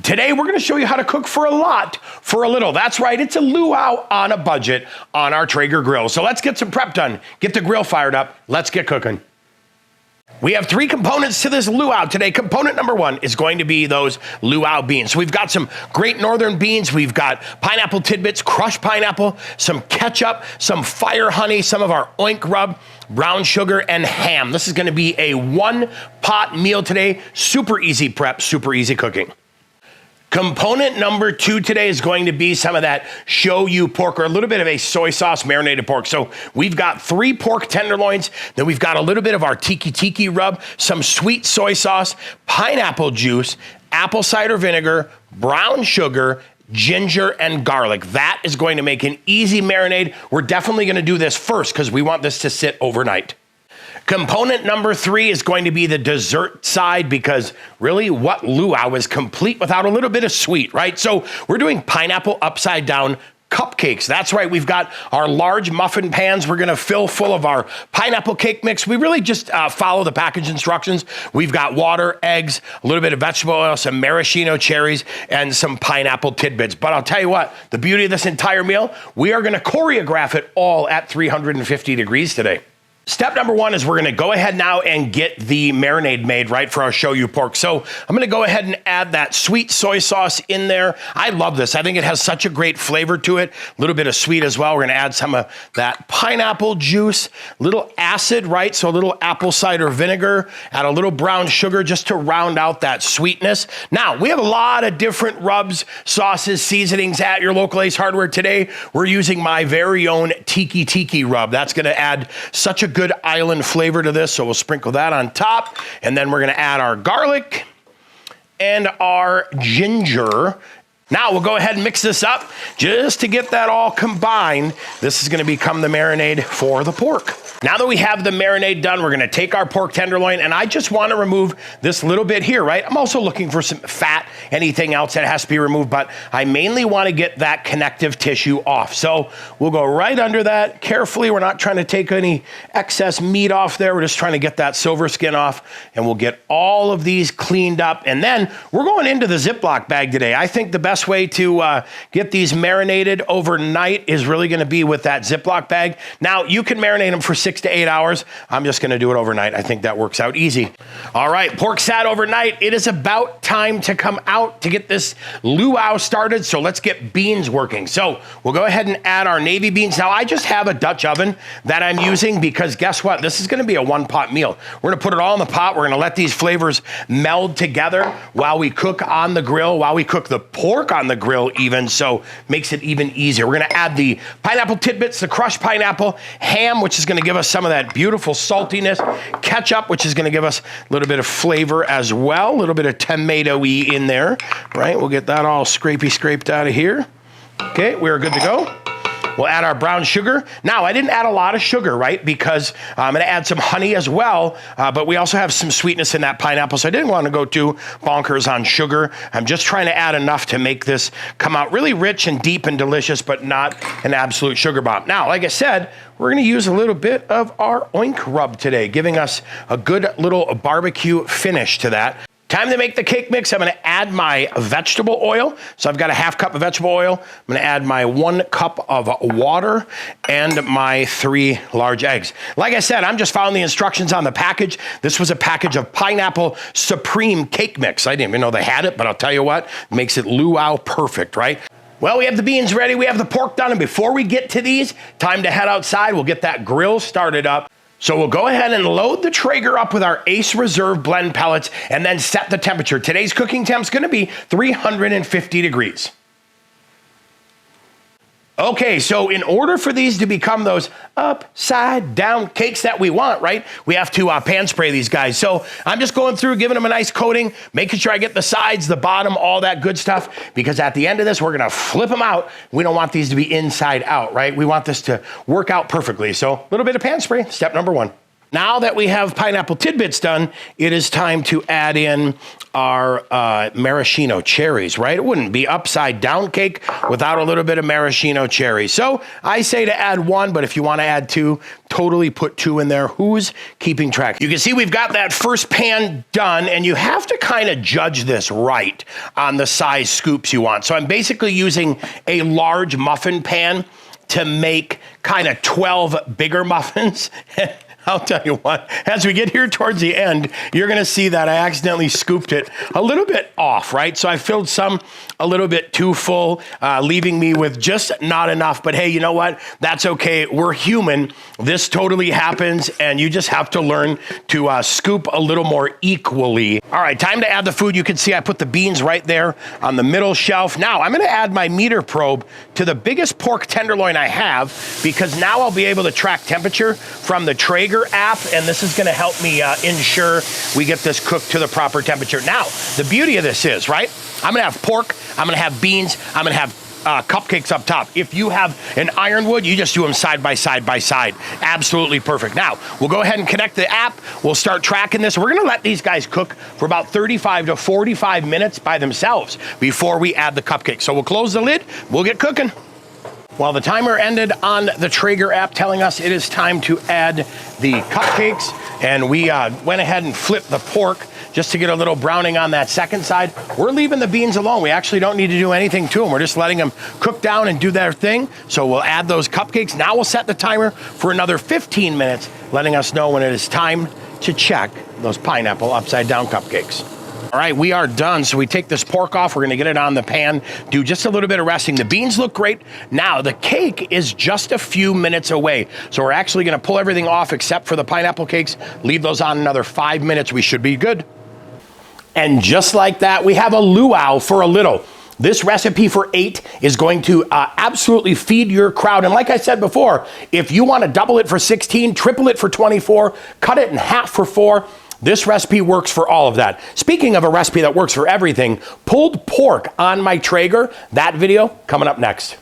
Today, we're gonna show you how to cook for a lot, for a little. That's right, it's a luau on a budget on our Traeger grill. So let's get some prep done, get the grill fired up, let's get cooking. We have three components to this luau today. Component number one is going to be those luau beans. So we've got some great northern beans. We've got pineapple tidbits, crushed pineapple, some ketchup, some fire honey, some of our Oink Rub, brown sugar, and ham. This is gonna be a one-pot meal today. Super easy prep, super easy cooking. Component number two today is going to be some of that shoyu pork, or a little bit of a soy sauce marinated pork. So we've got 3 pork tenderloins, then we've got a little bit of our Tiki Tiki Rub, some sweet soy sauce, pineapple juice, apple cider vinegar, brown sugar, ginger, and garlic. That is going to make an easy marinade. We're definitely gonna do this first because we want this to sit overnight. Component number 3 is going to be the dessert side, because really, what luau is complete without a little bit of sweet, right? So we're doing pineapple upside down cupcakes. That's right, we've got our large muffin pans. We're gonna fill full of our pineapple cake mix. We really just follow the package instructions. We've got water, eggs, a little bit of vegetable oil, some maraschino cherries, and some pineapple tidbits. But I'll tell you what, the beauty of this entire meal, we are gonna choreograph it all at 350 degrees today. Step number 1 is we're gonna go ahead now and get the marinade made, right, for our shoyu pork. So I'm gonna go ahead and add that sweet soy sauce in there. I love this. I think it has such a great flavor to it. A little bit of sweet as well. We're gonna add some of that pineapple juice, little acid, right? So a little apple cider vinegar, add a little brown sugar just to round out that sweetness. Now, we have a lot of different rubs, sauces, seasonings at your local Ace Hardware. Today, we're using my very own Tiki Tiki Rub. That's gonna add such a good island flavor to this, so we'll sprinkle that on top, and then we're gonna add our garlic and our ginger. Now we'll go ahead and mix this up just to get that all combined. This is gonna become the marinade for the pork. Now that we have the marinade done, we're gonna take our pork tenderloin, and I just wanna remove this little bit here, right? I'm also looking for some fat, anything else that has to be removed, but I mainly wanna get that connective tissue off. So we'll go right under that carefully. We're not trying to take any excess meat off there. We're just trying to get that silver skin off, and we'll get all of these cleaned up. And then we're going into the Ziploc bag today. I think the best way to get these marinated overnight is really gonna be with that Ziploc bag. Now, you can marinate them for 6 to 8 hours. I'm just gonna do it overnight. I think that works out easy. All right, pork sat overnight. It is about time to come out to get this luau started, so let's get beans working. So we'll go ahead and add our navy beans. Now, I just have a Dutch oven that I'm using because guess what? This is gonna be a one-pot meal. We're gonna put it all in the pot. We're gonna let these flavors meld together while we cook on the grill, while we cook the pork on the grill even, so makes it even easier. We're gonna add the pineapple tidbits, the crushed pineapple, ham, which is gonna give us some of that beautiful saltiness, ketchup, which is gonna give us a little bit of flavor as well, a little bit of tomato-y in there, right? We'll get that all scraped out of here. Okay, we're good to go. We'll add our brown sugar. Now, I didn't add a lot of sugar, right? Because I'm gonna add some honey as well, but we also have some sweetness in that pineapple, so I didn't wanna go too bonkers on sugar. I'm just trying to add enough to make this come out really rich and deep and delicious, but not an absolute sugar bomb. Now, like I said, we're gonna use a little bit of our Oink Rub today, giving us a good little barbecue finish to that. Time to make the cake mix. I'm gonna add my vegetable oil. So I've got a 1/2 cup of vegetable oil. I'm gonna add my 1 cup of water and my 3 large eggs. Like I said, I'm just following the instructions on the package. This was a package of pineapple supreme cake mix. I didn't even know they had it, but I'll tell you what, it makes it luau perfect, right? Well, we have the beans ready, we have the pork done, and before we get to these, time to head outside. We'll get that grill started up. So we'll go ahead and load the Traeger up with our Ace Reserve blend pellets and then set the temperature. Today's cooking temp's gonna be 350 degrees. Okay, so in order for these to become those upside down cakes that we want, right, we have to pan spray these guys. So I'm just going through, giving them a nice coating, making sure I get the sides, the bottom, all that good stuff, because at the end of this, we're gonna flip them out. We don't want these to be inside out, right? We want this to work out perfectly. So a little bit of pan spray, step number 1. Now that we have pineapple tidbits done, it is time to add in our maraschino cherries, right? It wouldn't be upside down cake without a little bit of maraschino cherries. So I say to add 1, but if you want to add 2, totally put 2 in there. Who's keeping track? You can see we've got that first pan done, and you have to kind of judge this right on the size scoops you want. So I'm basically using a large muffin pan to make kind of 12 bigger muffins. I'll tell you what, as we get here towards the end, you're gonna see that I accidentally scooped it a little bit off, right? So I filled some a little bit too full, leaving me with just not enough. But hey, you know what? That's okay. We're human. This totally happens, and you just have to learn to scoop a little more equally. All right, time to add the food. You can see I put the beans right there on the middle shelf. Now I'm gonna add my meter probe to the biggest pork tenderloin I have, because now I'll be able to track temperature from the Traeger app, and this is gonna help me ensure we get this cooked to the proper temperature. Now, the beauty of this is, right, I'm gonna have pork, I'm gonna have beans, I'm gonna have cupcakes up top. If you have an ironwood, you just do them side by side by side. Absolutely perfect. Now, we'll go ahead and connect the app. We'll start tracking this. We're gonna let these guys cook for about 35 to 45 minutes by themselves before we add the cupcakes. So we'll close the lid, we'll get cooking. Well, the timer ended on the Traeger app telling us it is time to add the cupcakes, and we went ahead and flipped the pork just to get a little browning on that second side. We're leaving the beans alone. We actually don't need to do anything to them. We're just letting them cook down and do their thing. So we'll add those cupcakes. Now we'll set the timer for another 15 minutes, letting us know when it is time to check those pineapple upside down cupcakes. All right, we are done. So we take this pork off. We're gonna get it on the pan, do just a little bit of resting. The beans look great. Now the cake is just a few minutes away. So we're actually gonna pull everything off except for the pineapple cakes, leave those on another 5 minutes. We should be good. And just like that, we have a luau for a little. This recipe for 8 is going to absolutely feed your crowd. And like I said before, if you wanna double it for 16, triple it for 24, cut it in half for 4, this recipe works for all of that. Speaking of a recipe that works for everything, pulled pork on my Traeger, that video coming up next.